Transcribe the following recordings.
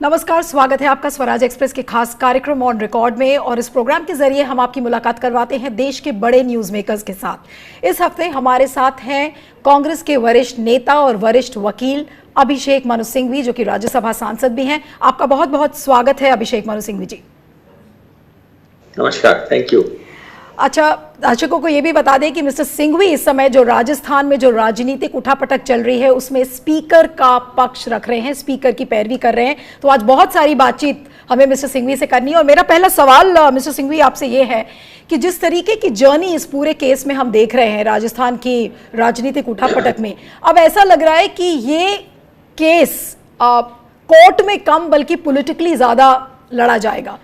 नमस्कार, स्वागत है आपका स्वराज एक्सप्रेस के खास कार्यक्रम ऑन रिकॉर्ड में। और इस प्रोग्राम के जरिए हम आपकी मुलाकात करवाते हैं देश के बड़े न्यूज मेकर्स के साथ। इस हफ्ते हमारे साथ हैं कांग्रेस के वरिष्ठ नेता और वरिष्ठ वकील अभिषेक मनु सिंघवी, जो कि राज्यसभा सांसद भी हैं। आपका बहुत बहुत स्वागत है अभिषेक मनु सिंघवी जी। नमस्कार, थैंक यू। अच्छा, दर्शकों को ये भी बता दें कि मिस्टर सिंघवी इस समय जो राजस्थान में जो राजनीतिक उठापटक चल रही है उसमें स्पीकर का पक्ष रख रहे हैं, स्पीकर की पैरवी कर रहे हैं। तो आज बहुत सारी बातचीत हमें मिस्टर सिंघवी से करनी है। और मेरा पहला सवाल मिस्टर सिंघवी आपसे ये है कि जिस तरीके की जर्नी इस पूरे केस में हम देख रहे हैं राजस्थान की राजनीतिक उठापटक में, अब ऐसा लग रहा है कि ये केस कोर्ट में कम बल्कि पॉलिटिकली ज्यादा लड़ा जाएगा।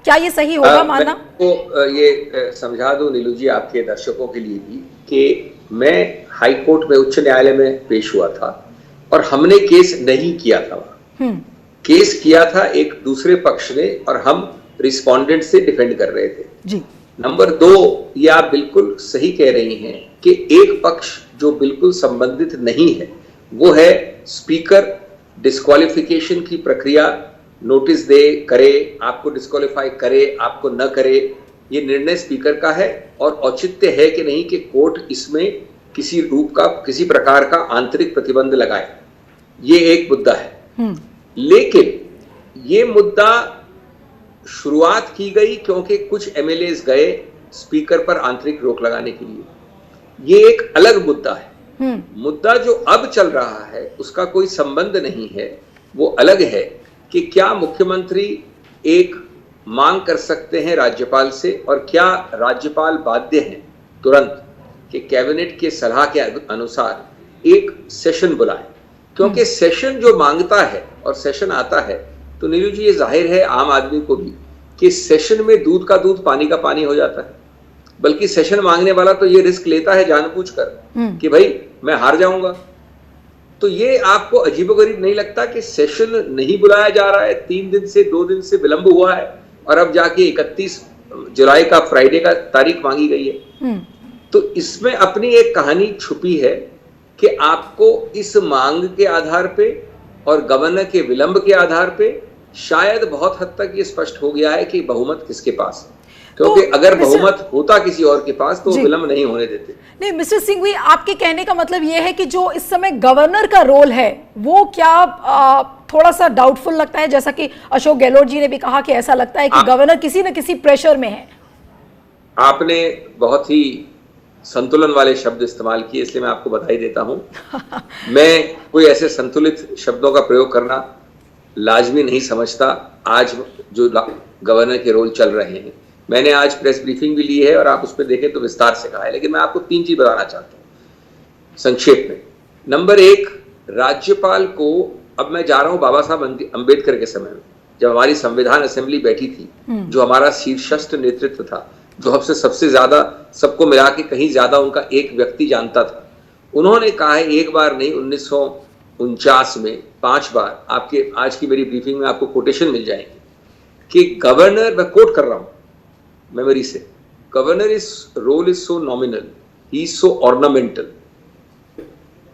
क्या ये सही होगा मानना? तो ये समझा दूं नीलू जी आपके दर्शकों के लिए भी कि मैं हाई कोर्ट में, उच्च न्यायालय में पेश हुआ था और हमने केस नहीं किया था वहां। केस किया था एक दूसरे पक्ष ने और हम रिस्पोंडेंट से डिफेंड कर रहे थे जी। नंबर 2, ये आप बिल्कुल सही कह रही हैं कि एक पक्ष जो बिल्कुल संबंधित नहीं है वो है स्पीकर। डिस्क्वालिफिकेशन की प्रक्रिया, नोटिस दे, करे, आपको डिस्क्वालीफाई करे, आपको न करे, ये निर्णय स्पीकर का है। और औचित्य है कि नहीं कि कोर्ट इसमें किसी रूप का, किसी प्रकार का आंतरिक प्रतिबंध लगाए, ये एक मुद्दा है। लेकिन ये मुद्दा शुरुआत की गई क्योंकि कुछ एमएलएस गए स्पीकर पर आंतरिक रोक लगाने के लिए। ये एक अलग मुद्दा है। मुद्दा जो अब चल रहा है उसका कोई संबंध नहीं है, वो अलग है कि क्या मुख्यमंत्री एक मांग कर सकते हैं राज्यपाल से और क्या राज्यपाल बाध्य हैं तुरंत कि कैबिनेट के सलाह के अनुसार एक सेशन बुलाएं। क्योंकि सेशन जो मांगता है और सेशन आता है तो नीलू जी ये जाहिर है आम आदमी को भी कि सेशन में दूध का दूध पानी का पानी हो जाता है। बल्कि सेशन मांगने वाला तो ये रिस्क लेता है जानबूझकर कि भाई मैं हार जाऊंगा। तो ये आपको अजीबोगरीब नहीं लगता कि सेशन नहीं बुलाया जा रहा है? 3 दिन से 2 दिन से विलंब हुआ है और अब जाके 31 जुलाई का फ्राइडे का तारीख मांगी गई है। तो इसमें अपनी एक कहानी छुपी है कि आपको इस मांग के आधार पे और गवर्नर के विलंब के आधार पे शायद बहुत हद तक ये स्पष्ट हो गया है कि बहुमत किसके पास है। क्योंकि तो अगर बहुमत होता किसी और के पास तो विलंब नहीं होने देते। नहीं मिस्टर सिंघवी, आपके कहने का मतलब यह है कि जो इस समय गवर्नर का रोल है वो क्या थोड़ा सा डाउटफुल लगता है? जैसा कि अशोक गहलोत जी ने भी कहा कि ऐसा लगता है कि गवर्नर किसी न किसी प्रेशर में है। आपने बहुत ही संतुलन वाले शब्द इस्तेमाल किए, इसलिए मैं आपको बधाई देता हूं। मैं कोई ऐसे संतुलित शब्दों का प्रयोग करना लाजमी नहीं समझता। आज जो गवर्नर के रोल चल रहे हैं, मैंने आज प्रेस ब्रीफिंग भी ली है और आप उसमें देखें तो विस्तार से कहा है, लेकिन मैं आपको 3 चीज बताना चाहता हूं संक्षेप में। नंबर 1, राज्यपाल को, अब मैं जा रहा हूं बाबा साहब अंबेडकर के समय में, जब हमारी संविधान असेंबली बैठी थी, जो हमारा शीर्षस्थ नेतृत्व था, जो हमसे सबसे ज्यादा, सबको मिला के कहीं ज्यादा उनका एक व्यक्ति जानता था, उन्होंने कहा है एक बार नहीं, 1949 में 5 बार, आपके आज की मेरी ब्रीफिंग में आपको कोटेशन मिल जाएंगे कि गवर्नर, मैं कोट कर रहा हूं मेमोरी से, governor is role is so nominal, he is so ornamental,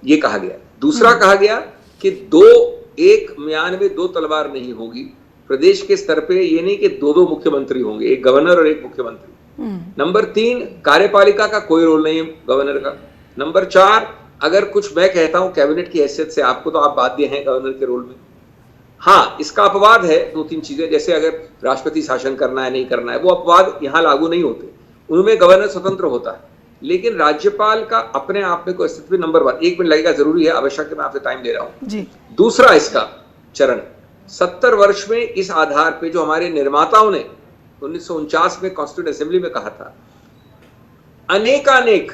ये कहा गया। दूसरा कहा गया कि एक म्यान में 2 तलवार नहीं होगी। प्रदेश के स्तर पे ये नहीं कि 2 मुख्यमंत्री होंगे, एक गवर्नर और एक मुख्यमंत्री। नंबर 3, कार्यपालिका का कोई रोल नहीं है गवर्नर का। नंबर 4, अगर कुछ मैं कहता हूं कैबिनेट की हैसियत से आपको, तो आप बाध्य हैं गवर्नर के रोल में। हाँ, इसका अपवाद है 2-3 चीजें, जैसे अगर राष्ट्रपति शासन करना है नहीं करना है, वो अपवाद यहां लागू नहीं होते, उनमें गवर्नर स्वतंत्र होता है। लेकिन राज्यपाल का अपने आप में कोई अस्तित्व, नंबर 1, 1 मिनट लगेगा, जरूरी है, आवश्यक है, मैं आपसे टाइम ले रहा हूं जी। दूसरा इसका चरण 70 वर्ष में इस आधार पे जो हमारे निर्माताओं ने 1949 में कॉन्स्टिट्यूएंट असेंबली में कहा था, अनेकानेक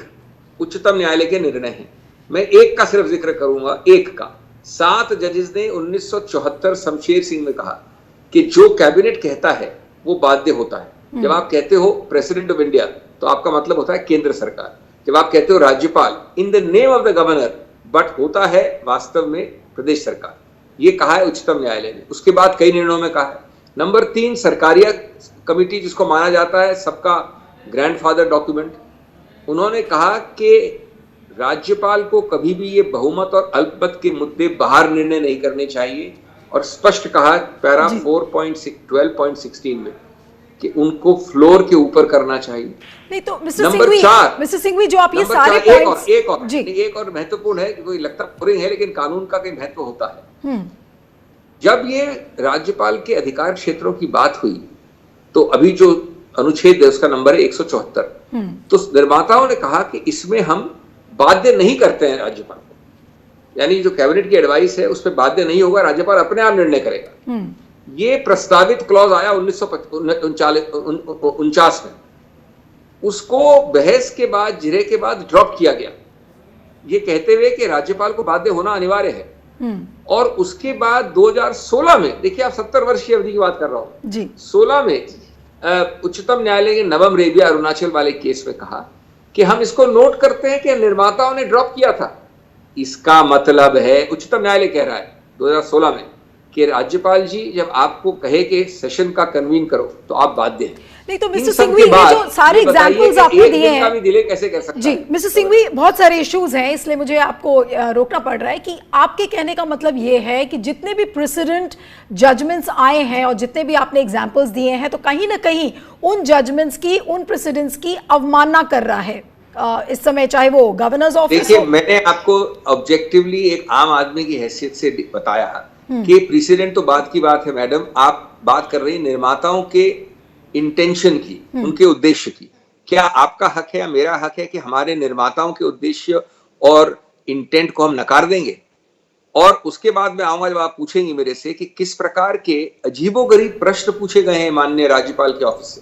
उच्चतम न्यायालय के निर्णय हैं। मैं एक का सिर्फ जिक्र करूंगा, एक का 7 जजेस ने 1974 शमशेर सिंह में कहा कि जो कैबिनेट कहता है वो बाध्य होता है। जब आप कहते हो प्रेसिडेंट ऑफ इंडिया तो आपका मतलब होता है केंद्र सरकार। जब आप कहते हो राज्यपाल, in the name of the governor, but होता है वास्तव में प्रदेश सरकार। ये कहा है उच्चतम न्यायालय ने। उसके बाद कई निर्णयों में कहा है। नंबर 3, सरकारिया कमिटी, जिसको माना जाता है सबका ग्रैंडफादर डॉक्यूमेंट, उन्होंने कहा कि राज्यपाल को कभी भी ये बहुमत और अल्पमत के मुद्दे बाहर निर्णय नहीं करने चाहिए, और स्पष्ट कहा पैरा 12.16 में कि उनको फ्लोर के ऊपर करना चाहिए। नहीं तो मिस्टर सिंघवी जो आप ये सारे पॉइंट्स एक और महत्वपूर्ण है, कोई लगता बोरिंग है लेकिन कानून का कई महत्व होता है। जब ये राज्यपाल के अधिकार क्षेत्रों की बात हुई तो अभी जो अनुच्छेद है उसका नंबर है 174। तो निर्माताओं ने कहा कि इसमें हम बाध्य नहीं करते हैं राज्यपाल को, यानी जो कैबिनेट की एडवाइस है उस पर बाध्य नहीं होगा, राज्यपाल अपने आप निर्णय करेगा। ये प्रस्तावित क्लॉज आया 1949 में, उसको बहस के बाद जिरे के बाद ड्रॉप किया गया, ये कहते हुए कि राज्यपाल को बाध्य होना अनिवार्य है। और उसके बाद 2016 में, देखिए आप 70 वर्ष की अवधि की बात कर रहा हूं जी, 16 में उच्चतम न्यायालय के नवम रेबिया अरुणाचल वाले केस में कहा कि हम इसको नोट करते हैं कि निर्माताओं ने ड्रॉप किया था। इसका मतलब है, उच्चतम न्यायालय कह रहा है 2016 में कि राज्यपाल जी जब आपको कहे कि सेशन का कन्वीन करो तो आप बाध्य हैं। नहीं तो मिस्टर सिंघवी ये जो सारे एग्जांपल्स आपने दिए हैं डिले कैसे कर सकता जी है? मिस्टर सिंघवी बहुत सारे इश्यूज हैं, इसलिए मुझे आपको रोकना पड़ रहा है कि आपके कहने का मतलब ये है कि जितने भी प्रेसिडेंट जजमेंट्स आए हैं और जितने भी आपने एग्जांपल्स दिए हैं तो कहीं ना कहीं उन जजमेंट्स की, उन प्रेसिडेंट्स की अवमानना कर रहा है इस समय, चाहे वो गवर्नर्स ऑफिस। देखिए मैंने आपको ऑब्जेक्टिवली एक आम आदमी की हैसियत से बताया कि प्रेसिडेंट तो बात की बात है मैडम, आप बात कर रही हैं निर्माताओं के इंटेंशन की, उनके उद्देश्य की। क्या आपका हक है या मेरा हक है कि हमारे निर्माताओं के उद्देश्य और इंटेंट को हम नकार देंगे? और उसके बाद मैं आऊंगा जब आप पूछेंगी मेरे से कि किस प्रकार के अजीबोगरीब प्रश्न पूछे गए हैं माननीय राज्यपाल के ऑफिस से।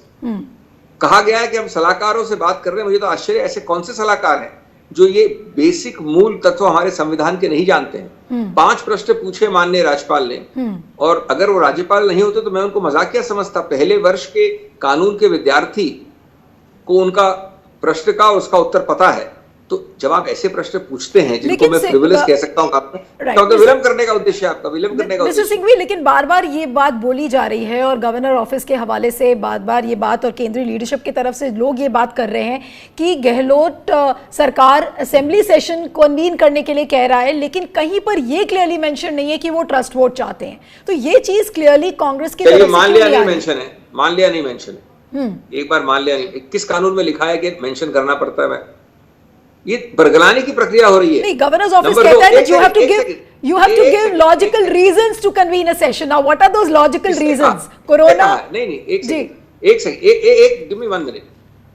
कहा गया है कि हम सलाहकारों से बात कर रहे हैं। मुझे तो आश्चर्य, ऐसे कौन से सलाहकार हैं जो ये बेसिक मूल तत्व हमारे संविधान के नहीं जानते हैं? 5 प्रश्न पूछे माननीय राज्यपाल ने, और अगर वो राज्यपाल नहीं होते तो मैं उनको मजाकिया समझता। पहले वर्ष के कानून के विद्यार्थी को उनका प्रश्न का उसका उत्तर पता है, तो जब आप ऐसे प्रश्न पूछते हैं जिनको मैं प्रिविलेज कह सकता हूं, तो विलंब करने का उद्देश्य है आपका, विलंब करने का उद्देश्य। मिस्टर सिंघवी लेकिन बार बार ये बात बोली जा रही है और गवर्नर ऑफिस के हवाले से बार बार ये बात, और केंद्रीय लीडरशिप की तरफ से लोग ये बात कर रहे हैं कि गहलोत सरकार असेंबली सेशन कन्वीन करने के लिए कह रहा है, लेकिन कहीं पर ये क्लियरली मेंशन नहीं है कि वो ट्रस्ट वोट चाहते हैं। तो ये चीज क्लियरली कांग्रेस की तरफ से मान लिया नहीं मेंशन है, मान लिया नहीं मेंशन है, एक बार मान लिया नहीं। किस कानून में लिखा है कि मेंशन करना पड़ता है? ये बरगलाने की प्रक्रिया हो रही है। नहीं, गवर्नर्स ऑफिस कहता है that you have to give logical reasons to convene a session. Now what are those logical reasons? Corona नहीं एक सेकंड give me 1 minute।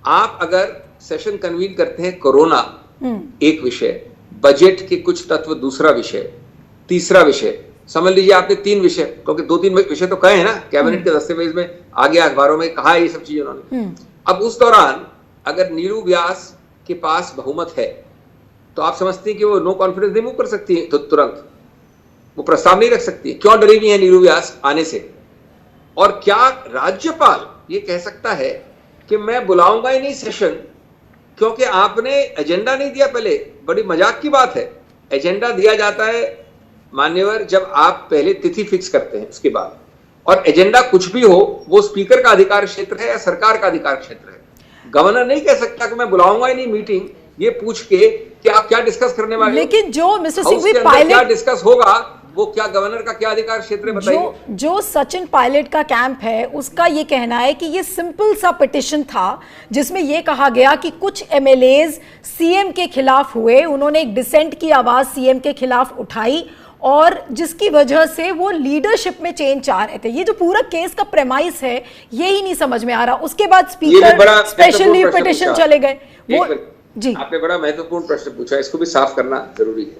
आप अगर सेशन कन्वीन करते हैं, कोरोना एक विषय, बजट के कुछ तत्व दूसरा विषय, तीसरा विषय, समझ लीजिए आपने 3 विषय, क्योंकि 2-3 विषय तो कहे हैं ना कैबिनेट के दस्तावेज में, आ गया अखबारों में, कहा ये सब चीजें उन्होंने। अब उस दौरान अगर नीरू व्यास के पास बहुमत है तो आप समझते हैं कि वो नो कॉन्फिडेंस नहीं मूव कर सकती है, तो तुरंत वो प्रस्ताव नहीं रख सकती है। क्यों डरी हुई है नीरू व्यास आने से? और क्या राज्यपाल ये कह सकता है कि मैं बुलाऊंगा ही नहीं सेशन क्योंकि आपने एजेंडा नहीं दिया? पहले बड़ी मजाक की बात है, एजेंडा दिया जाता है मान्यवर जब आप पहले तिथि फिक्स करते हैं उसके बाद, और एजेंडा कुछ भी हो वो स्पीकर का अधिकार क्षेत्र है या सरकार का अधिकार क्षेत्र है। गवर्नर नहीं कह सकता कि मैं बुलाऊंगा ही नहीं मीटिंग, ये पूछ के कि आप क्या डिस्कस करने वाले हो। लेकिन जो मिस्टर सिंघवी पायलट क्या डिस्कस होगा, वो क्या गवर्नर का क्या अधिकार क्षेत्र है बताइए? जो सचिन पायलट का कैंप है उसका ये कहना है कि ये सिंपल सा पिटिशन था जिसमें ये कहा गया कि कुछ एमएलएज सीएम के खिलाफ हुए, उन्होंने एक डिसेंट की आवाज सीएम के खिलाफ उठाई और जिसकी वजह से वो लीडरशिप में चेंज चाह रहे थे। ये जो पूरा केस का प्रेमाइस है ये ही नहीं समझ में आ रहा। उसके बाद स्पीकर स्पेशल लीव पिटिशन चले गए। वो जी आपने बड़ा महत्वपूर्ण प्रश्न पूछा, इसको भी साफ करना जरूरी है।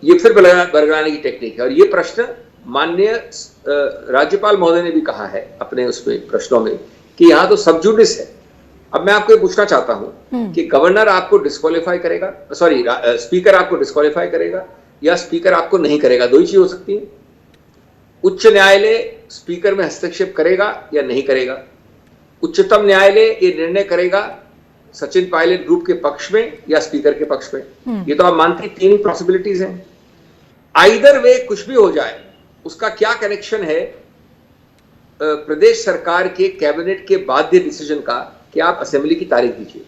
ये फिर बरगलाने की टेक्निक है, और ये प्रश्न माननीय राज्यपाल महोदय ने भी कहा है अपने उसमें प्रश्नों में कि यहाँ तो सब जुडिस है। अब मैं आपको ये पूछना चाहता हूँ कि गवर्नर आपको डिस्क्वालीफाई करेगा, सॉरी स्पीकर आपको डिस्क्वालीफाई करेगा या स्पीकर आपको नहीं करेगा? 2 ही चीज हो सकती है। उच्च न्यायालय स्पीकर में हस्तक्षेप करेगा या नहीं करेगा? उच्चतम न्यायालय ये निर्णय करेगा सचिन पायलट ग्रुप के पक्ष में या स्पीकर के पक्ष में। ये तो आप मानते 3 ही पॉसिबिलिटीज हैं। आइदर वे कुछ भी हो जाए, उसका क्या कनेक्शन है प्रदेश सरकार के कैबिनेट के बाध्य डिसीजन का कि आप असेंबली की तारीख दीजिए?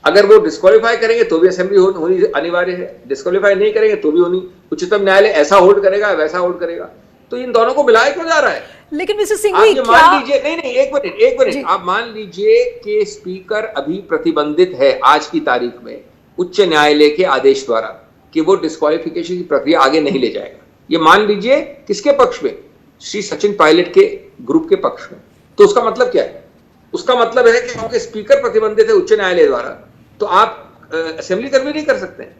अगर वो डिस्क्वालीफाई करेंगे तो भी असेंबली होनी अनिवार्य है, डिस्क्वालीफाई नहीं करेंगे तो भी होनी, उच्चतम न्यायालय ऐसा होल्ड करेगा वैसा होल्ड करेगा। तो इन दोनों को मिलाया क्यों जा रहा है? लेकिन मिस्टर सिंघवी क्या मान लीजिए, नहीं एक मिनट, आप मान लीजिए कि स्पीकर अभी प्रतिबंधित है आज की तारीख में उच्च न्यायालय के आदेश द्वारा कि वो डिस्क्वालिफिकेशन की प्रक्रिया आगे नहीं ले जाएगा। ये मान लीजिए किसके पक्ष में? श्री सचिन पायलट के ग्रुप के पक्ष में। तो उसका मतलब क्या है? उसका मतलब है कि क्योंकि स्पीकर प्रतिबंधित है उच्च न्यायालय द्वारा, तो आप असेंबली कर्मी नहीं कर सकते हैं।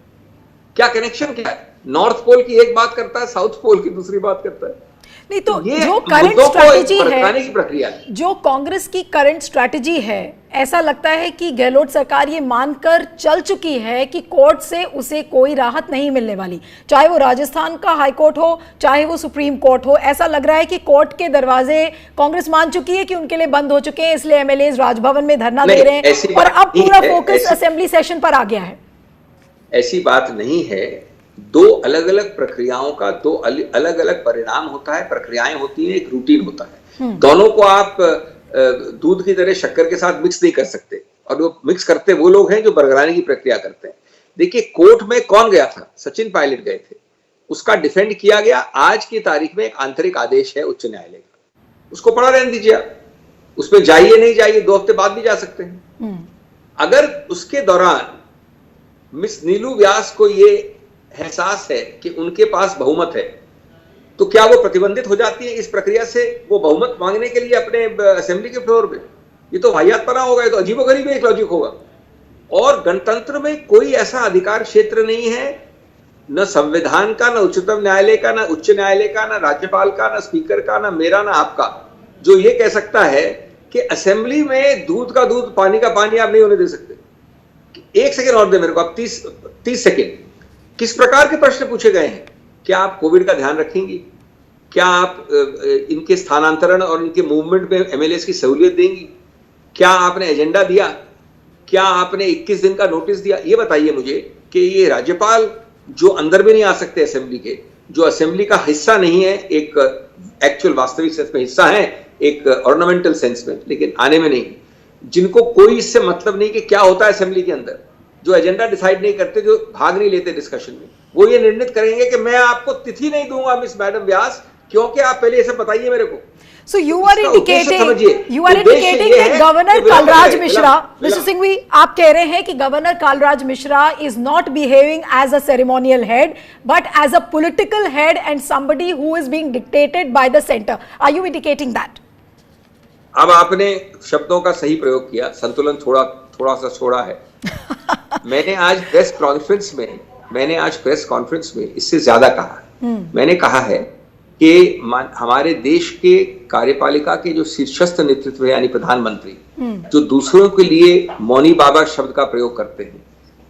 क्या कनेक्शन क्या है? नॉर्थ पोल की एक बात करता है, साउथ पोल की दूसरी बात करता है। नहीं तो जो करंट स्ट्रैटेजी है, की प्रक्रिया है, जो कांग्रेस की करंट स्ट्रैटेजी है, ऐसा लगता है कि गहलोत सरकार ये मानकर चल चुकी है कि कोर्ट से उसे कोई राहत नहीं मिलने वाली, चाहे वो राजस्थान का हाई कोर्ट हो, चाहे वो सुप्रीम कोर्ट हो। ऐसा लग रहा है कि कोर्ट के दरवाजे कांग्रेस मान चुकी है कि उनके लिए बंद हो चुके हैं, इसलिए एमएलए राजभवन में धरना दे रहे हैं और अब पूरा फोकस असेंबली सेशन पर आ गया है। ऐसी बात नहीं है। दो अलग अलग प्रक्रियाओं का दो अलग अलग परिणाम होता है, प्रक्रियाएं होती हैं, एक रूटीन होता है। दोनों को आप दूध की तरह शक्कर के साथ मिक्स नहीं कर सकते, और वो मिक्स करते वो लोग हैं जो बरगलाने की प्रक्रिया करते हैं। देखिए, कोर्ट में कौन गया था? सचिन पायलट गए थे, उसका डिफेंड किया गया। आज की तारीख में एक आंतरिक आदेश है उच्च न्यायालय का, उसको पढ़ा रहने दीजिए आप, उसमें जाइए नहीं जाइए 2 हफ्ते बाद भी जा सकते हैं। अगर उसके दौरान मिस नीलू व्यास को ये एहसास है कि उनके पास बहुमत है, तो क्या वो प्रतिबंधित हो जाती है इस प्रक्रिया से वो बहुमत मांगने के लिए अपने असेंबली के फ्लोर पे? ये तो वाहियातपना होगा, ये तो अजीबोगरीब एक लॉजिक होगा। और गणतंत्र में कोई ऐसा अधिकार क्षेत्र नहीं है, न संविधान का, न उच्चतम न्यायालय का, न उच्च न्यायालय का, न राज्यपाल का, न स्पीकर का, न मेरा, न आपका, जो ये कह सकता है कि असेंबली में दूध का दूध पानी का पानी आप नहीं होने दे सकते। 1 सेकेंड और दे मेरे को, आप 30 सेकेंड। किस प्रकार के प्रश्न पूछे गए हैं? क्या आप कोविड का ध्यान रखेंगी? क्या आप इनके स्थानांतरण और इनके मूवमेंट में एमएलएस की सहूलियत देंगी? क्या आपने एजेंडा दिया? क्या आपने 21 दिन का नोटिस दिया? ये बताइए मुझे कि ये राज्यपाल जो अंदर भी नहीं आ सकते असेंबली के, जो असेंबली का हिस्सा नहीं है, एक एक्चुअल वास्तविक सेंस में हिस्सा है, एक ऑर्नामेंटल सेंस में, लेकिन आने में नहीं, जिनको कोई इससे मतलब नहीं कि क्या होता है असेंबली के अंदर, जो एजेंडा डिसाइड नहीं करते, जो भाग नहीं लेते डिस्कशन में, वो ये निर्णित करेंगे कि मैं आपको तिथि नहीं दूंगा मिस मैडम व्यास, क्योंकि आप पहले ये सब बताइए मेरे को। So you are indicating that governor Kalraj Mishra, mister Singhvi, आप कह रहे हैं कि governor Kalraj Mishra is not behaving as a ceremonial head but as a political head and somebody who is being dictated by the center. Are you indicating that? अब आपने शब्दों का सही प्रयोग किया, संतुलन थोड़ा सा छोड़ा है। मैंने आज प्रेस कॉन्फ्रेंस में इससे ज्यादा कहा। मैंने कहा है कि हमारे देश के कार्यपालिका के जो शीर्षस्थ नेतृत्व है, यानी प्रधानमंत्री, जो दूसरों के लिए मौनी बाबा शब्द का प्रयोग करते हैं,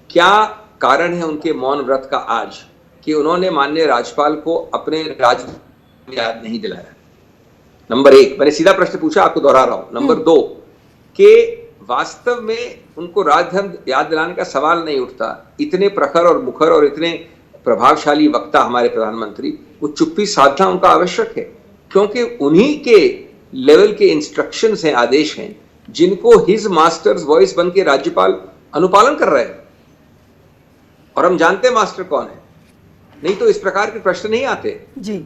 क्या कारण है उनके मौन व्रत का आज कि उन्होंने माननीय राज्यपाल को अपने राज्य याद नहीं दिलाया? नंबर 1, मैंने सीधा प्रश्न पूछा, आपको दोहरा रहा हूं। नंबर 2, कि वास्तव में उनको राजधर्म याद दिलाने का सवाल नहीं उठता। इतने प्रखर और मुखर और इतने प्रभावशाली वक्ता हमारे प्रधानमंत्री, वो चुप्पी साधना उनका आवश्यक है, क्योंकि उन्हीं के लेवल के इंस्ट्रक्शंस हैं, आदेश हैं, जिनको हिज मास्टर्स वॉइस बन के राज्यपाल अनुपालन कर रहे हैं। और हम जानते हैं मास्टर कौन है, नहीं तो इस प्रकार के प्रश्न नहीं आते जी।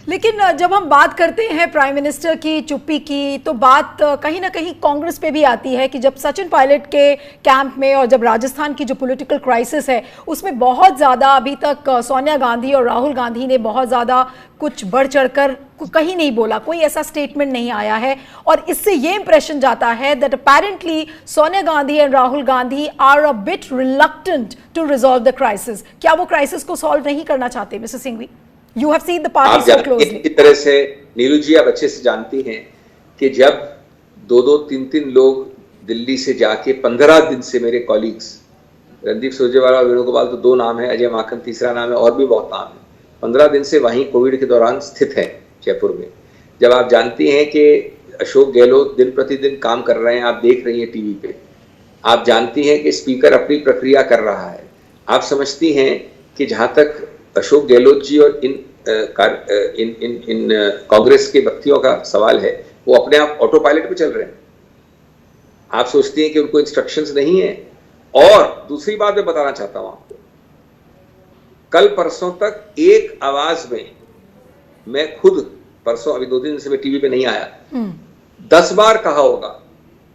लेकिन जब हम बात करते हैं प्राइम मिनिस्टर की चुप्पी की, तो बात कहीं ना कहीं कांग्रेस पे भी आती है कि जब सचिन पायलट के कैंप में और जब राजस्थान की जो पॉलिटिकल क्राइसिस है उसमें बहुत ज़्यादा अभी तक सोनिया गांधी और राहुल गांधी ने बहुत ज़्यादा कुछ बढ़ चढ़कर कहीं नहीं बोला, कोई ऐसा स्टेटमेंट नहीं आया है, और इससे ये इंप्रेशन जाता है that apparently Sonia Gandhi and Rahul Gandhi are a bit reluctant to resolve the crisis. क्या वो क्राइसिस को सॉल्व नहीं करना चाहते mister Singhvi? You have seen the party so closely. इस तरह से नीलू जी आप अच्छे से जानती हैं कि जब 2-2, 3-3 लोग दिल्ली से जाके 15 दिन से, मेरे कॉलीग्स रणदीप सुरजेवाला और वेणुगोपाल तो 2 नाम है, अजय माकन तीसरा नाम है, और भी बहुत नाम है, 15 दिन से वहीं कोविड के दौरान स्थित है जयपुर में। जब आप जानती हैं कि अशोक गहलोत दिन प्रतिदिन काम कर रहे हैं, आप देख रही हैं टीवी पे, आप जानती हैं कि स्पीकर अपनी प्रक्रिया कर रहा है, आप समझती हैं कि जहां तक अशोक गहलोत जी और इन कांग्रेस के व्यक्तियों का सवाल है, वो अपने आप ऑटो पायलट पे चल रहे हैं। आप सोचती हैं कि उनको इंस्ट्रक्शंस नहीं है, और दूसरी बात मैं बताना चाहता हूं आपको, कल परसों तक एक आवाज में मैं खुद, परसों अभी 2 दिन से मैं टीवी पे नहीं आया, 10 बार कहा होगा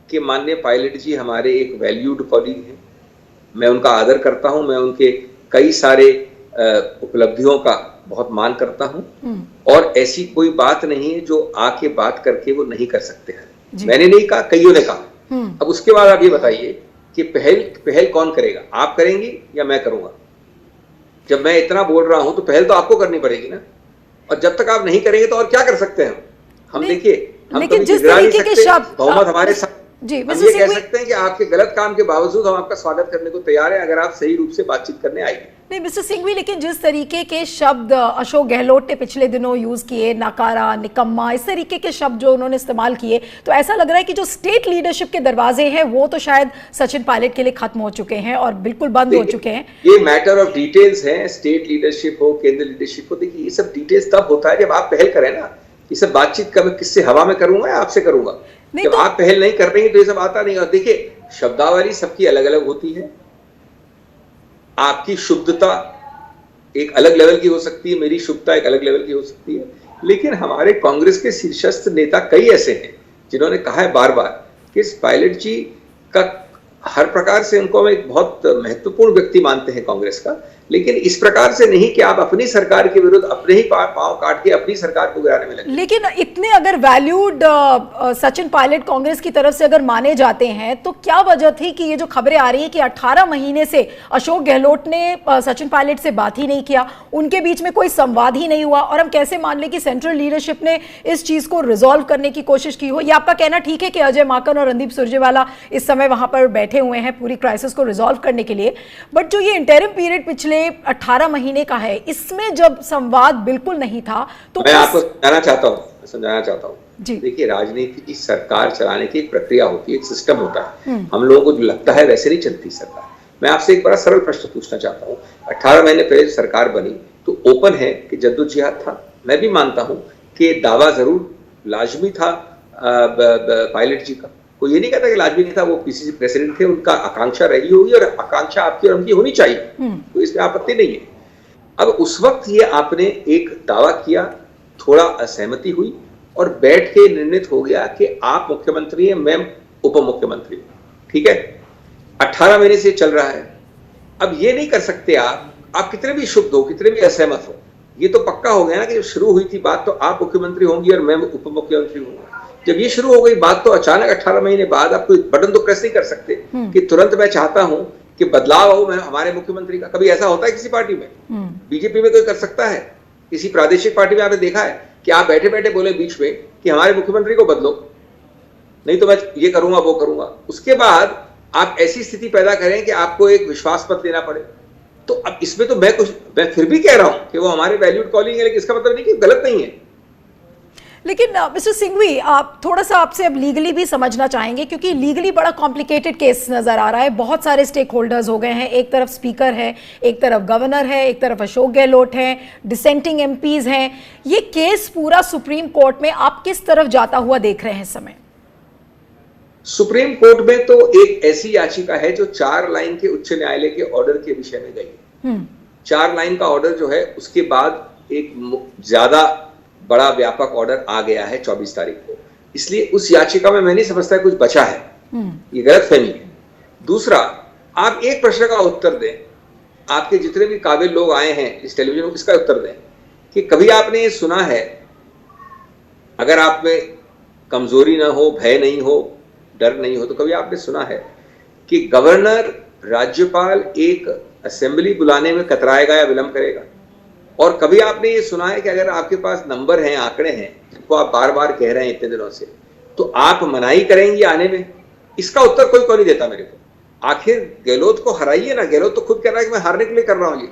कि माननीय पायलट जी हमारे एक वैल्यूड कॉलीग हैं, मैं उनका आदर करता हूं, मैं उनके कई सारे उपलब्धियों का बहुत मान करता हूं, और ऐसी कोई बात नहीं है जो आके बात करके वो नहीं कर सकते हैं। मैंने नहीं कहा, कईयों ने कहा। अब उसके बाद आप ये बताइए कि पहल कौन करेगा, आप करेंगी या मैं करूंगा? जब मैं इतना बोल रहा हूं तो पहल तो आपको करनी पड़ेगी ना, और जब तक आप नहीं करेंगे तो और क्या कर सकते हैं हम? देखिए, हम लेकिन जिस तरीके के शब्द बहुमत हमारे साथ, जी, हम ये कह सकते हैं कि आपके गलत काम के बावजूद हम आपका स्वागत करने को तैयार हैं, अगर आप सही रूप से बातचीत करने आएंगे। नहीं मिस्टर सिंघवी, लेकिन जिस तरीके के शब्द अशोक गहलोत ने पिछले दिनों यूज किए, नकारा, निकम्मा, इस तरीके के शब्द जो उन्होंने इस्तेमाल किए, तो ऐसा लग रहा है कि जो स्टेट लीडरशिप के दरवाजे हैं वो तो शायद सचिन पायलट के लिए खत्म हो चुके हैं और बिल्कुल बंद हो चुके हैं। ये मैटर ऑफ डिटेल्स हैं, स्टेट लीडरशिप हो, केंद्र लीडरशिप हो। देखिए, ये सब डिटेल्स तब होता है जब आप पहल करें ना। ये सब बातचीत का मैं किससे, हवा में करूंगा या आपसे करूंगा? जब आप पहल नहीं कर रही तो ये सब आता नहीं। और देखिए, शब्दावली सबकी अलग अलग होती है, आपकी शुद्धता एक अलग लेवल की हो सकती है, मेरी शुद्धता एक अलग लेवल की हो सकती है, लेकिन हमारे कांग्रेस के शीर्षस्थ नेता कई ऐसे हैं जिन्होंने कहा है बार बार कि इस पायलट जी का हर प्रकार से उनको हम एक बहुत महत्वपूर्ण व्यक्ति मानते हैं कांग्रेस का, लेकिन इस प्रकार से नहीं कि आप अपनी सरकार के विरुद्ध अपने ही पांव काट के अपनी सरकार को गिराने में लगे। लेकिन इतने अगर वैल्यूड सचिन पायलट कांग्रेस की तरफ से अगर माने जाते हैं तो क्या वजह थी कि ये जो खबरें आ रही है कि 18 महीने से अशोक गहलोत ने सचिन पायलट से बात ही नहीं किया, उनके बीच में कोई संवाद ही नहीं हुआ, और हम कैसे मान लें कि सेंट्रल लीडरशिप ने इस चीज को रिजॉल्व करने की कोशिश की हो? ये आपका कहना ठीक है कि अजय माकन और रणदीप सुरजेवाला इस समय वहां पर बैठे हुए हैं पूरी क्राइसिस को रिजॉल्व करने के लिए, बट जो ये इंटरिम पीरियड पिछले 18 महीने का है, इसमें जब संवाद बिल्कुल नहीं था, तो मैं आपको समझाना चाहता हूँ जी। देखिए, राजनीति की सरकार चलाने की एक प्रक्रिया होती है, एक सिस्टम होता है। हम लोगों को जो लगता है वैसे नहीं चलती सरकार। मैं आपसे एक बड़ा सरल प्रश्न पूछना चाहता हूँ। 18 महीने पहले सरकार बनी तो ओपन है कि जद्दोजहद था, मैं भी मानता हूँ कि दावा जरूर लाजमी था पायलट जी का, कोई ये नहीं कहता कि लाजमी नहीं था, वो पीसीसी प्रेसिडेंट थे, उनका आकांक्षा रही होगी और आकांक्षा आपकी और उनकी होनी चाहिए, तो इसमें आपत्ति नहीं है। अब उस वक्त ये आपने एक दावा किया, थोड़ा असहमति हुई और बैठ के निर्णित हो गया कि आप मुख्यमंत्री हैं, मैं उप मुख्यमंत्री हूं, ठीक है। 18 महीने से चल रहा है। अब ये नहीं कर सकते आप कितने भी शुद्ध हो, कितने भी असहमत हो, ये तो पक्का हो गया ना कि जब शुरू हुई थी बात तो आप मुख्यमंत्री होंगी और मैं उप मुख्यमंत्री हूँ। जब ये शुरू हो गई बात तो अचानक 18 महीने बाद आप कोई बटन तो प्रेस नहीं कर सकते कि तुरंत मैं चाहता हूं कि बदलाव हो, मैं हमारे मुख्यमंत्री का। कभी ऐसा होता है किसी पार्टी में? बीजेपी में कोई कर सकता है? किसी प्रादेशिक पार्टी में आपने देखा है कि आप बैठे बैठे बोले बीच में कि हमारे मुख्यमंत्री को बदलो, नहीं तो मैं ये करूंगा वो करूंगा। उसके बाद आप ऐसी स्थिति पैदा करें कि आपको एक विश्वास पत्र देना पड़े। तो अब इसमें तो मैं फिर भी कह रहा हूं कि वो हमारे वैल्यूड कॉलिंग है, लेकिन इसका मतलब नहीं कि गलत नहीं है। लेकिन मिस्टर सिंघवी, आप थोड़ा सा आपसे अब लीगली भी समझना चाहेंगे, क्योंकि लीगली बड़ा कॉम्प्लिकेटेड केस नजर आ रहा है। बहुत सारे स्टेक होल्डर्स हो गए हैं, एक तरफ स्पीकर है, एक तरफ गवर्नर है, एक तरफ अशोक गहलोत है, डिसेंटिंग एमपीज हैं। ये केस पूरा सुप्रीम कोर्ट में आप किस तरफ जाता हुआ देख रहे हैं इस समय? सुप्रीम कोर्ट में तो एक ऐसी याचिका है जो 4 लाइन के उच्च न्यायालय के ऑर्डर के विषय में गई है। 4 लाइन का ऑर्डर जो है, उसके बाद एक ज्यादा बड़ा व्यापक ऑर्डर आ गया है 24 तारीख को, इसलिए उस याचिका में मैं नहीं समझता कुछ बचा है। ये गलतफहमी है। दूसरा, आप एक प्रश्न का उत्तर दें, आपके जितने भी काबिल लोग आए हैं इस टेलीविजन में, इसका उत्तर दें कि कभी आपने ये सुना है, अगर आप में कमजोरी ना हो, भय नहीं हो, डर नहीं हो, तो कभी आपने सुना है कि गवर्नर, राज्यपाल एक असेंबली बुलाने में कतराएगा या विलंब करेगा? और कभी आपने ये सुना है कि अगर आपके पास नंबर हैं, आंकड़े हैं, जिनको आप बार बार कह रहे हैं इतने दिनों से, तो आप मनाही करेंगे आने में? इसका उत्तर कोई नहीं देता मेरे को। आखिर गहलोत को हराइए ना। गहलोत तो खुद कह रहा है कि मैं हारने के लिए कर रहा हूं ये,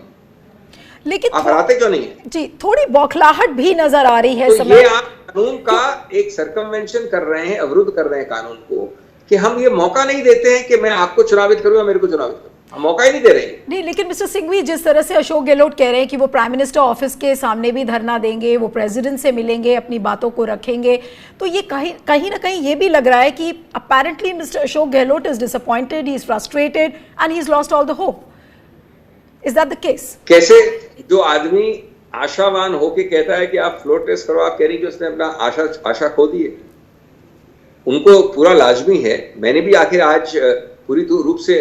लेकिन आप हराते क्यों नहीं है? जी, थोड़ी बौखलाहट भी नजर आ रही है। तो ये आप कानून का एक सर्कमवेंशन कर रहे हैं, अवरुद्ध कर रहे हैं कानून को, कि हम ये मौका नहीं देते हैं कि मैं आपको चुनावित करूं या मेरे को चुनावित करूं। हम मौका ही नहीं दे रहे। नहीं, लेकिन मिस्टर सिंघवी, जिस तरह से अशोक गहलोत कह रहे हैं कि वो प्राइम मिनिस्टर ऑफिस के सामने भी धरना देंगे, वो प्रेसिडेंट से मिलेंगे, अपनी बातों को रखेंगे, तो ये कहीं ना कहीं ये भी लग रहा है कि apparently mister Ashok Gehlot is disappointed, he is frustrated and he is lost all the hope. Is that the case? कैसे जो आदमी आशावान होके कहता है कि आप फ्लोर टेस्ट करो, आप कह रही कि उसने अपना आशा खो दी है। उनको पूरा लाजमी है, मैंने भी आखिर आज पूरी रूप से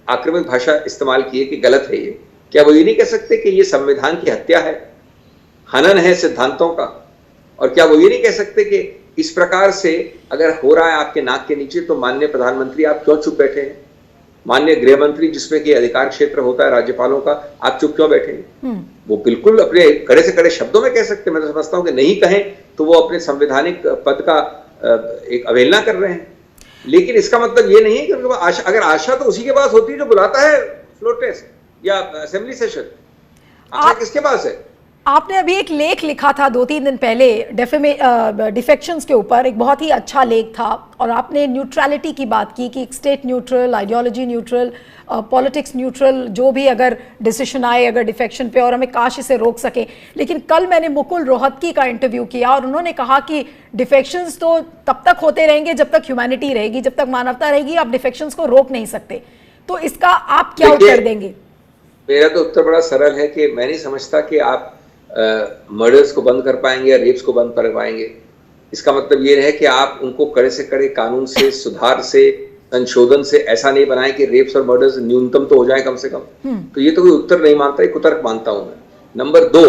आक्रामक भाषा इस्तेमाल की है कि गलत है ये। क्या वो ये नहीं कह सकते कि ये संविधान की हत्या है, हनन है सिद्धांतों का? और क्या वो ये नहीं कह सकते कि इस प्रकार से अगर हो रहा है आपके नाक के नीचे तो माननीय प्रधानमंत्री आप क्यों चुप बैठे हैं? माननीय गृह मंत्री जिसमें कि अधिकार क्षेत्र होता है राज्यपालों का, आप चुप क्यों बैठे हैं? वो बिल्कुल अपने कड़े से कड़े शब्दों में कह सकते हैं। मैं तो समझता हूं कि नहीं कहें तो वो अपने संवैधानिक पद का एक अवहेलना कर रहे हैं। लेकिन इसका मतलब ये नहीं है कि उनके पास आशा, अगर आशा तो उसी के पास होती है जो बुलाता है फ्लोर टेस्ट या असेंबली सेशन। आशा किसके पास है? आपने अभी एक लेख लिखा था 2-3 दिन पहले डिफेक्शंस के ऊपर, एक बहुत ही अच्छा लेख था, और आपने न्यूट्रलिटी की बात की कि state neutral, ideology neutral, politics neutral, जो भी अगर डिसीजन आए अगर डिफेक्शन पे, और हमें काश इसे रोक सके। लेकिन कल मैंने मुकुल रोहतगी का इंटरव्यू किया और उन्होंने कहा कि डिफेक्शंस तो तब तक होते रहेंगे जब तक ह्यूमैनिटी रहेगी, जब तक मानवता रहेगी, आप डिफेक्शंस को रोक नहीं सकते। तो इसका आप क्या उत्तर देंगे? मेरा तो उत्तर बड़ा सरल है कि मैं नहीं समझता कि आप मर्डर्स को बंद कर पाएंगे या रेप्स को बंद कर पाएंगे। इसका मतलब ये है कि आप उनको कड़े से कड़े कानून से, सुधार से, संशोधन से ऐसा नहीं बनाए कि रेप्स और मर्डर्स न्यूनतम तो हो जाए कम से कम। तो ये तो कोई उत्तर नहीं मानता, एक कुतर्क मानता हूं मैं। नंबर 2,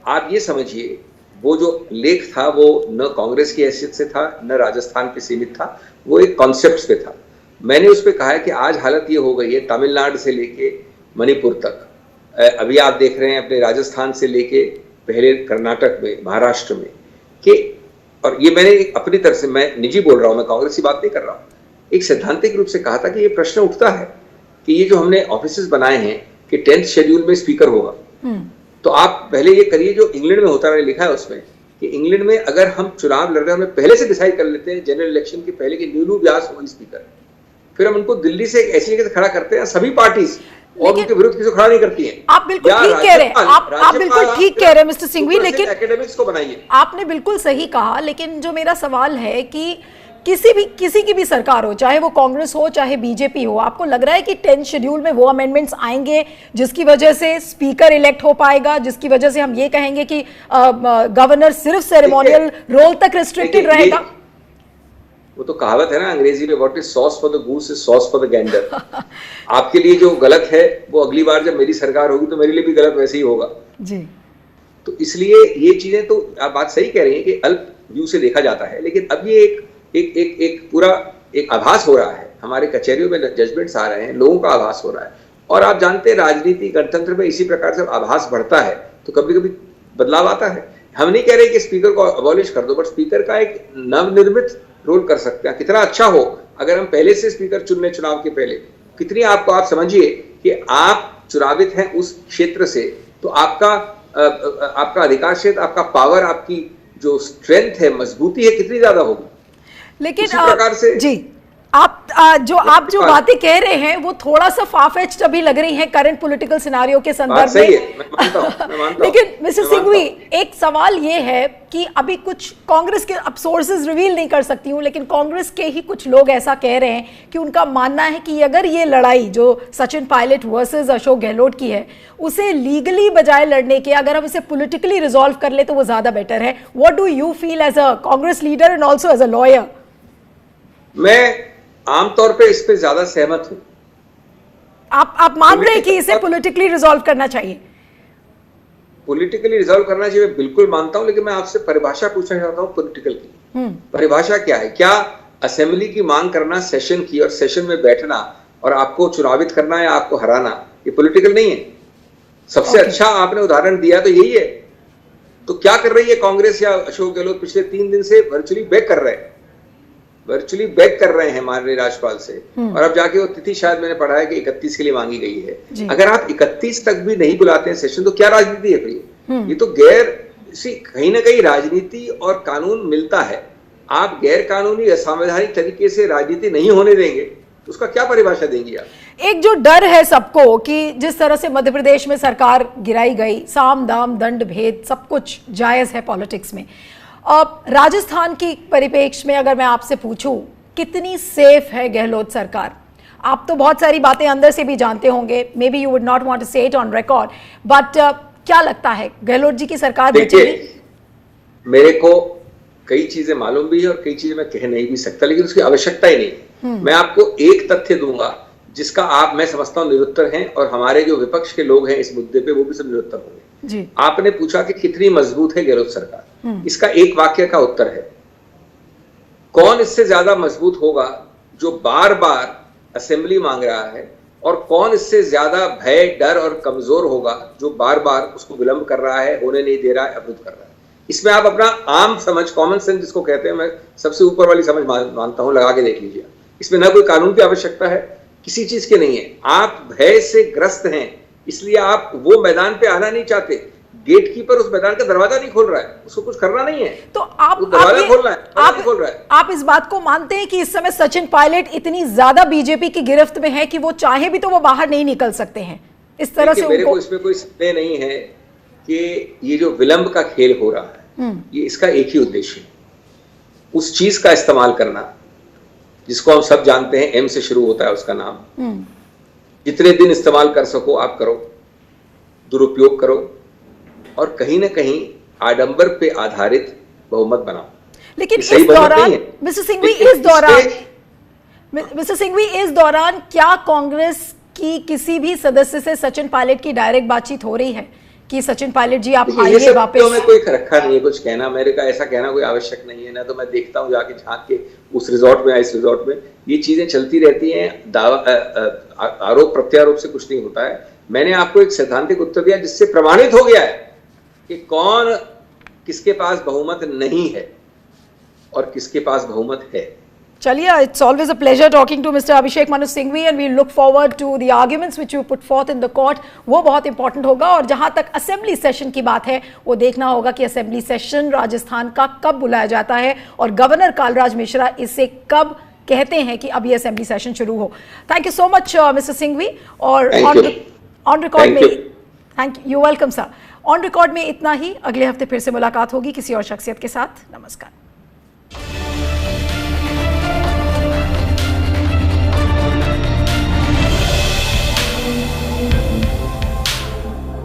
आप ये समझिए वो जो लेख था वो न कांग्रेस की हैसियत से था, न राजस्थान पे सीमित था, वो एक कॉन्सेप्ट पे था। मैंने उस पर कहा है कि आज हालत ये हो गई है तमिलनाडु से लेके मणिपुर तक, अभी आप देख रहे हैं अपने राजस्थान से लेके पहले कर्नाटक में, महाराष्ट्र में, कि और ये मैंने अपनी तरफ से, मैं निजी बोल रहा हूं, मैं कांग्रेस की बात नहीं कर रहा हूं, एक सैद्धांतिक रूप से कहा था कि ये प्रश्न उठता है कि ये जो हमने ऑफिसेज बनाए हैं कि 10th शेड्यूल में स्पीकर होगा, तो आप पहले ये करिए जो इंग्लैंड में होता है, मैंने लिखा है उसमें कि इंग्लैंड में अगर हम चुनाव लड़ रहे हैं, हमें पहले से डिसाइड कर लेते हैं जनरल इलेक्शन के पहले कि न्यूनू व्यास होगी स्पीकर, फिर हम उनको दिल्ली से एक ऐसी जगह से खड़ा करते हैं, सभी पार्टीज और उनके विरुद्ध किसी खड़ा नहीं करती हैं। आप बिल्कुल ठीक कह रहे हैं, आप बिल्कुल ठीक कह रहे हैं मिस्टर सिंघवी, लेकिन एकेडमिक्स को बनाइए। आपने बिल्कुल सही कहा, लेकिन जो मेरा सवाल है कि किसी की भी सरकार हो, चाहे वो कांग्रेस हो चाहे बीजेपी हो, आपको लग रहा है कि 10th शेड्यूल में वो अमेंडमेंट्स आएंगे जिसकी वजह से स्पीकर इलेक्ट हो पाएगा, जिसकी वजह से हम ये कहेंगे कि गवर्नर सिर्फ सेरेमोनियल रोल तक रिस्ट्रिक्टेड रहेगा? वो तो कहावत है ना अंग्रेजी में, what is sauce for the goose is sauce for the Gander. आपके लिए जो गलत है वो अगली बार जब मेरी सरकार होगी तो मेरे लिए भी गलत वैसे ही होगा जी। तो इसलिए ये चीजें, तो आप बात सही कह रही हैं कि अल्प व्यू से देखा जाता है, लेकिन अब ये एक पूरा एक आभास हो रहा है, हमारे कचहरियों में जजमेंट्स आ रहे हैं, लोगों का आभास हो रहा है। और आप जानते हैं राजनीति गणतंत्र में इसी प्रकार से आभास बढ़ता है तो कभी कभी बदलाव आता है। हम नहीं कह रहे कि स्पीकर को अबॉलिश कर दो, बट स्पीकर का एक नवनिर्मित रोल कर सकते हैं। कितना अच्छा हो अगर हम पहले से स्पीकर चुन लें चुनाव के पहले, कितनी आपको, आप समझिए कि आप चुनावित हैं उस क्षेत्र से, तो आपका अधिकार क्षेत्र, आपका पावर, आपकी जो स्ट्रेंथ है, मजबूती है, कितनी ज्यादा होगी। लेकिन प्रकार से जी आप जो बातें कह रहे हैं वो थोड़ा सा फारफेच्ड अभी लग रही हैं करंट पॉलिटिकल सिनेरियो के संदर्भ में। मैं मानता हूं। लेकिन मिस्टर सिंघवी, एक सवाल ये है कि अभी कुछ कांग्रेस के, अब सोर्सेज रिवील नहीं कर सकती हूं, लेकिन कांग्रेस के ही कुछ लोग ऐसा कह रहे हैं कि उनका मानना है कि अगर ये लड़ाई जो सचिन पायलट वर्सेस अशोक गहलोत की है, उसे लीगली बजाय लड़ने के अगर हम इसे पॉलिटिकली रिजॉल्व कर ले तो वो ज्यादा बेटर है। What do you feel as a Congress leader and also as a lawyer? मैं आमतौर पे इस पे ज्यादा सहमत हूं। आप मान रहे हैं कि इसे पॉलिटिकली रिजॉल्व करना चाहिए? पॉलिटिकली रिजॉल्व करना चाहिए, बिल्कुल मानता हूं, लेकिन मैं आपसे परिभाषा पूछना चाहता हूं पॉलिटिकल की। परिभाषा क्या है? क्या असेंबली की मांग करना, सेशन की, और सेशन में बैठना और आपको चुनावित करना या आपको हराना, ये पॉलिटिकल नहीं है? सबसे अच्छा आपने उदाहरण दिया तो यही है। तो क्या कर रही है कांग्रेस या अशोक गहलोत? पिछले 3 दिन से वर्चुअली बैक कर रहे हैं माननीय राज्यपाल से, और अब जाके वो तिथि शायद मैंने पढ़ा है कि 31 के लिए मांगी गई है। अगर आप 31 तक भी नहीं बुलाते हैं सेशन, तो क्या राजनीति है फिर? ये तो कहीं ना कहीं राजनीति और कानून मिलता है। आप गैर कानूनी, असंवैधानिक तरीके से राजनीति नहीं होने देंगे उसका क्या परिभाषा देंगी आप? एक जो डर है सबको कि जिस तरह से मध्य प्रदेश में सरकार गिराई गई, साम दाम दंड भेद सब कुछ जायज है पॉलिटिक्स में। अब राजस्थान की परिप्रेक्ष्य में अगर मैं आपसे पूछूं कितनी सेफ है गहलोत सरकार? आप तो बहुत सारी बातें अंदर से भी जानते होंगे, maybe you would not want to say it on record, but क्या लगता है गहलोत जी की सरकार बचेगी? मेरे को कई चीजें मालूम भी है और कई चीजें मैं कह नहीं भी सकता, लेकिन उसकी आवश्यकता ही नहीं। मैं आपको एक तथ्य दूंगा जिसका मैं समझता हूं निरुत्तर हैं, और हमारे जो विपक्ष के लोग हैं इस मुद्दे पे वो भी सब निरुत्तर होंगे जी। आपने पूछा कि कितनी मजबूत है गहलोत सरकार, इसका एक वाक्य का उत्तर है, कौन इससे ज्यादा मजबूत होगा जो बार बार असेंबली मांग रहा है, और कौन इससे ज्यादा भय डर और कमजोर होगा जो बार बार उसको विलंब कर रहा है, होने नहीं दे रहा है, अवरुद्ध कर रहा है। इसमें आप अपना आम समझ, कॉमन सेंस जिसको कहते हैं, मैं सबसे ऊपर वाली समझ मानता हूं, लगा के देख लीजिए। इसमें ना कोई कानून की आवश्यकता है, किसी चीज की नहीं है। आप भय से ग्रस्त हैं, इसलिए आप वो मैदान पे आना नहीं चाहते। गेट कीपर उस मैदान का दरवाजा नहीं खोल रहा है, उसको कुछ करना नहीं है, तो आप दरवाजा खोल रहा है। आप इस बात को मानते हैं कि इस समय सचिन पायलट इतनी ज्यादा बीजेपी की गिरफ्त में है कि वो चाहे भी तो वो बाहर नहीं निकल सकते हैं इस तरह से? मेरे को इसमें कोई संदेह नहीं है कि ये जो विलंब का खेल हो रहा है, ये इसका एक ही उद्देश्य है, उस चीज का इस्तेमाल करना जिसको हम सब जानते हैं, एम से शुरू होता है उसका नाम। जितने दिन इस्तेमाल कर सको आप करो, दुरुपयोग करो, और कहीं ना कहीं आडंबर पे आधारित बहुमत बनाओ। लेकिन इस दौरान मिस्टर सिंघवी, इस दौरान क्या कांग्रेस की किसी भी सदस्य से सचिन पायलट की डायरेक्ट बातचीत हो रही है कि सचिन पायलट जी आप आइए वापस? तो मैं कोई रखा नहीं है कुछ कहना, मेरे का ऐसा कहना कोई आवश्यक नहीं है ना। तो मैं देखता हूँ जाके झांक के उस रिजॉर्ट में, इस रिजॉर्ट में ये चीजें चलती रहती हैं, आरोप प्रत्यारोप से कुछ नहीं होता है। मैंने आपको एक सैद्धांतिक उत्तर दिया जिससे प्रमाणित हो गया है कि कौन किसके पास बहुमत नहीं है और किसके पास बहुमत है। चलिए, it's always a pleasure talking to Mr. Abhishek Manu Singhvi and we look forward to the arguments which you put forth in the court. वो बहुत इंपॉर्टेंट होगा। और जहां तक असेंबली सेशन की बात है, वो देखना होगा कि असेंबली सेशन राजस्थान का कब बुलाया जाता है और गवर्नर कालराज मिश्रा इसे कब कहते हैं कि अब ये असेंबली सेशन शुरू हो। Thank you so much mister Singhvi. और ऑन रिकॉर्ड में thank you, welcome sir. On record में इतना ही। अगले हफ्ते फिर से मुलाकात होगी किसी और शख्सियत के साथ। नमस्कार।